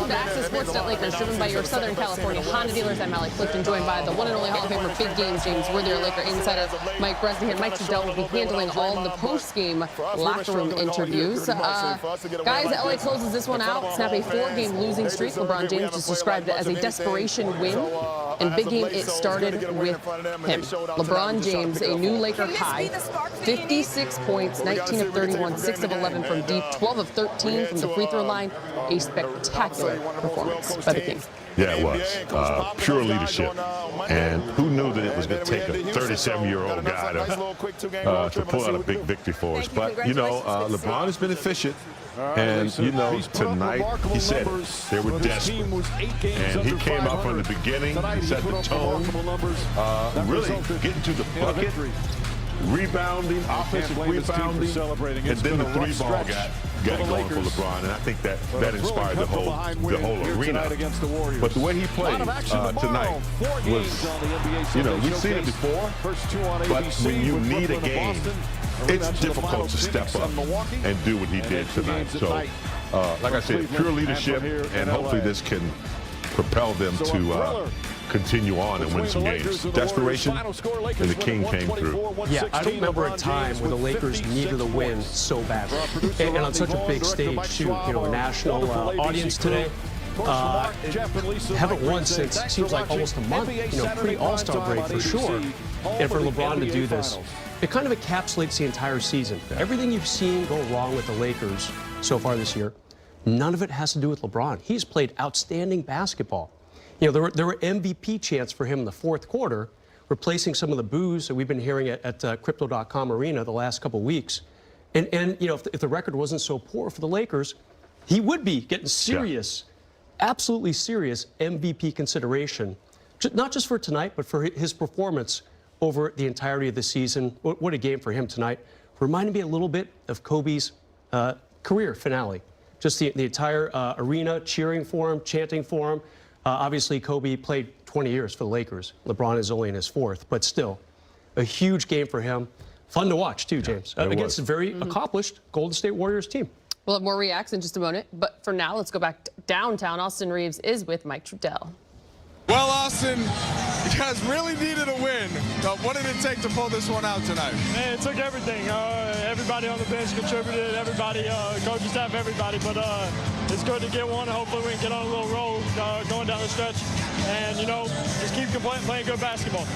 Welcome to Access Sportsnet Lakers, driven by your Southern California Honda dealers. I'm Allie Clifton, joined by the one and only Hall of Famer Big Game James. We're their Laker insider, Mike Bresnahan. Mike Trudell will be handling all the post-game locker room interviews. Guys, LA closes this one out. Snap a 4-game losing streak. LeBron James just described it as a desperation win. And Big Game, it started with him. LeBron James, a new Laker high, 56 points, 19 of 31, 6 of 11 from deep, 12 of 13 from the free throw line. A spectacular performance by the King. Yeah, it was. Pure leadership. And who knew that it was going to take a 37-year-old guy to pull out a big victory for us. But, you know, LeBron has been efficient. And, you know, tonight, he said they were desperate. And he came out from the beginning. He set the tone. Really getting to the bucket. Rebounding, offensive rebounding, and then the three-ball got going for LeBron, and I think that inspired the whole arena. But the way he played tonight was, you know, we've seen it before, but when you need a game, it's difficult to step up and do what he did tonight. So, like I said, pure leadership, and hopefully this can propel them to continue on and win some games. Desperation, and the King came through. Yeah, I don't remember a time where the Lakers needed a win so badly. And on such a big stage, too. You know, a national audience today. Haven't won since, seems like almost a month. You know, pre-All-Star break for sure. And for LeBron to do this, it kind of encapsulates the entire season. Everything you've seen go wrong with the Lakers so far this year, none of it has to do with LeBron. He's played outstanding basketball. You know, there were MVP chants for him in the fourth quarter, replacing some of the boos that we've been hearing at Crypto.com Arena the last couple of weeks. And you know, if the record wasn't so poor for the Lakers, he would be getting serious, absolutely serious MVP consideration, not just for tonight, but for his performance over the entirety of the season. What a game for him tonight. Reminded me a little bit of Kobe's career finale. Just the entire arena cheering for him, chanting for him. Obviously, Kobe played 20 years for the Lakers. LeBron is only in his 4th, but still, a huge game for him. Fun to watch, too, James, against a very accomplished Golden State Warriors team. We'll have more reacts in just a moment, but for now, let's go back downtown. Austin Reeves is with Mike Trudell. Well, Austin, you guys really needed a win. What did it take to pull this one out tonight? Man, it took everything. Everybody on the bench contributed, everybody, coaching staff, everybody. But it's good to get one. Hopefully we can get on a little roll going down the stretch. And, you know, just keep playing good basketball.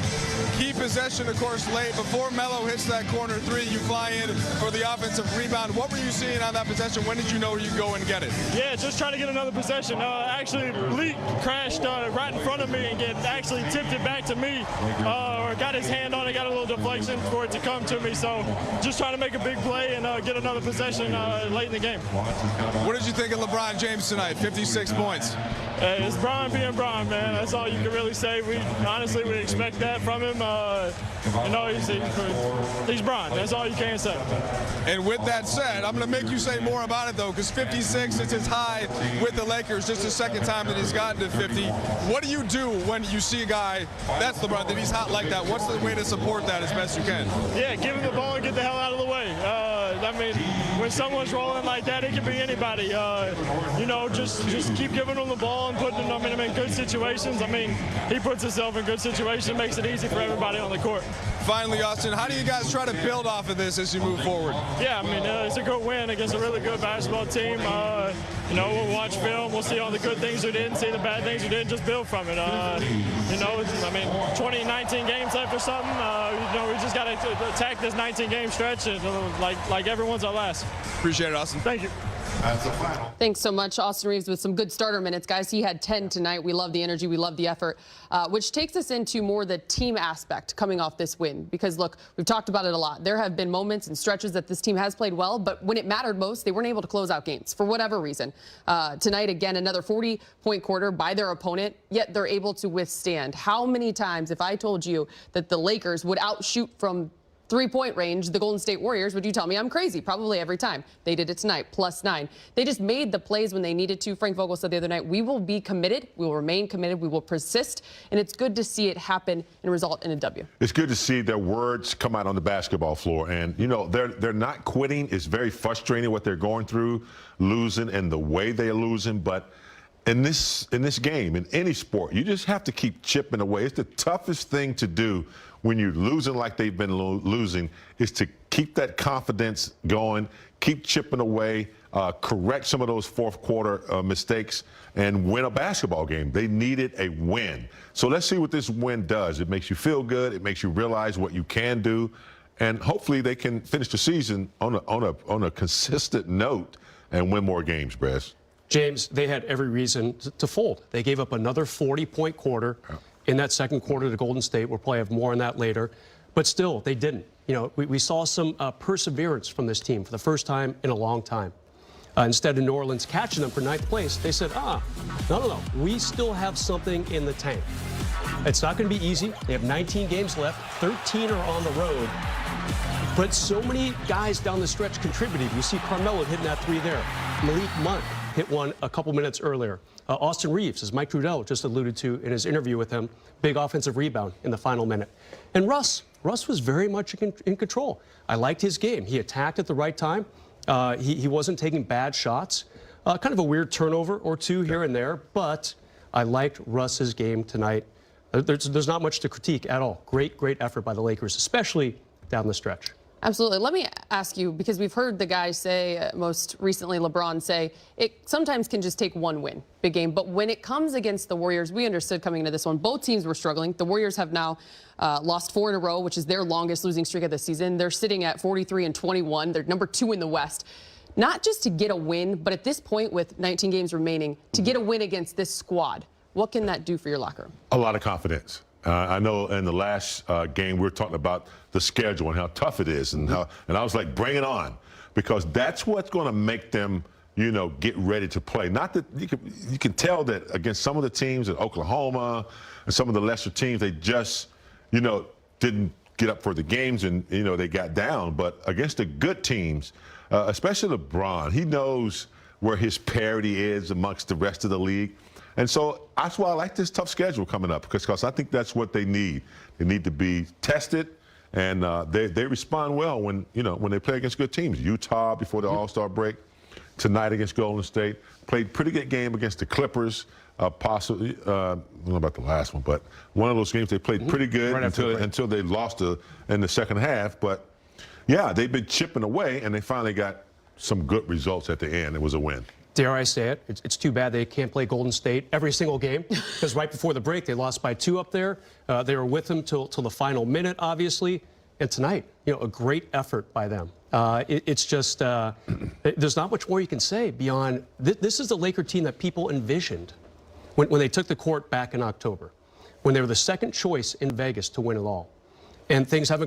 Key possession, of course, late. Before Melo hits that corner 3, you fly in for the offensive rebound. What were you seeing on that possession? When did you know you'd go and get it? Yeah, just trying to get another possession. Actually, Leak crashed right in front of me and actually tipped it back to me, or got his hand on it, got a little deflection for it to come to me. So just trying to make a big play and get another possession late in the game. What did you think of LeBron James tonight? 56 points. It's Bron being Bron, man. That's all you can really say. Honestly, we expect that from him. You know, he's Bron. That's all you can say. And with that said, I'm going to make you say more about it, though, because 56 is his high with the Lakers. Just the second time that he's gotten to 50. What do you do when you see a guy, that's LeBron, that he's hot like that? What's the way to support that as best you can? Yeah, give him the ball and get the hell out of the way. I mean, when someone's rolling like that, it can be anybody. You know, just keep giving him the ball and putting him in good situations. I mean, he puts himself in good situations, makes it easy for everybody on the court. Finally, Austin, how do you guys try to build off of this as you move forward? Yeah, I mean, it's a good win against a really good basketball team. You know, we'll watch film, we'll see all the good things we did and see the bad things we did and just build from it. You know, I mean, 20, 19 games left or something. You know, we just got to attack this 19-game stretch and, like everyone's our last. Appreciate it, Austin. Thank you. Thanks so much, Austin Reeves, with some good starter minutes. Guys, he had 10 tonight. We love the energy. We love the effort, which takes us into more the team aspect coming off this win. Because, look, we've talked about it a lot. There have been moments and stretches that this team has played well, but when it mattered most, they weren't able to close out games for whatever reason. Tonight, again, another 40-point quarter by their opponent, yet they're able to withstand. How many times, if I told you that the Lakers would outshoot from 3-point range the Golden State Warriors, would you tell me I'm crazy? Probably every time. They did it tonight, +9. They just made the plays when they needed to. Frank Vogel said the other night, we will be committed, we will remain committed, we will persist, and it's good to see it happen and result in a W. It's good to see their words come out on the basketball floor, and you know they're not quitting. It's very frustrating what they're going through, losing and the way they're losing, but in this game, in any sport, you just have to keep chipping away. It's the toughest thing to do when you're losing like they've been losing, is to keep that confidence going, keep chipping away, correct some of those fourth quarter mistakes, and win a basketball game. They needed a win. So let's see what this win does. It makes you feel good. It makes you realize what you can do. And hopefully they can finish the season on a consistent note and win more games, Brez. James, they had every reason to fold. They gave up another 40-point quarter in that second quarter to Golden State. We'll probably have more on that later. But still, they didn't. You know, we saw some perseverance from this team for the first time in a long time. Instead of New Orleans catching them for ninth place, they said, no, we still have something in the tank. It's not going to be easy. They have 19 games left. 13 are on the road. But so many guys down the stretch contributed. You see Carmelo hitting that three there. Malik Monk hit one a couple minutes earlier. Austin Reeves, as Mike Trudell just alluded to in his interview with him, big offensive rebound in the final minute. And Russ was very much in control. I liked his game. He attacked at the right time. He wasn't taking bad shots. Kind of a weird turnover or two here and there, but I liked Russ's game tonight. There's not much to critique at all. Great effort by the Lakers, especially down the stretch. Absolutely. Let me ask you, because we've heard the guys say, most recently LeBron say, it sometimes can just take one win, big game. But when it comes against the Warriors, we understood coming into this one, both teams were struggling. The Warriors have now lost 4 in a row, which is their longest losing streak of the season. They're sitting at 43-21. They're number 2 in the West. Not just to get a win, but at this point with 19 games remaining, to get a win against this squad. What can that do for your locker room? A lot of confidence. I know in the last game we were talking about the schedule and how tough it is, and I was like, bring it on, because that's what's going to make them, you know, get ready to play. Not that you can tell that against some of the teams at Oklahoma and some of the lesser teams, they just, you know, didn't get up for the games and, you know, they got down. But against the good teams, especially LeBron, he knows where his parity is amongst the rest of the league. And so that's why I like this tough schedule coming up, because I think that's what they need. They need to be tested, and they respond well when, you know, when they play against good teams. Utah before the All-Star break, tonight against Golden State, played pretty good game against the Clippers. Possibly, I don't know about the last one, but one of those games they played pretty good until they lost in the second half. But yeah, they've been chipping away, and they finally got some good results at the end. It was a win. Dare I say it, it's too bad they can't play Golden State every single game, because right before the break, they lost by 2 up there. They were with them till the final minute, obviously. And tonight, you know, a great effort by them. It's just, there's not much more you can say beyond, this is the Laker team that people envisioned when they took the court back in October, when they were the second choice in Vegas to win it all. And things haven't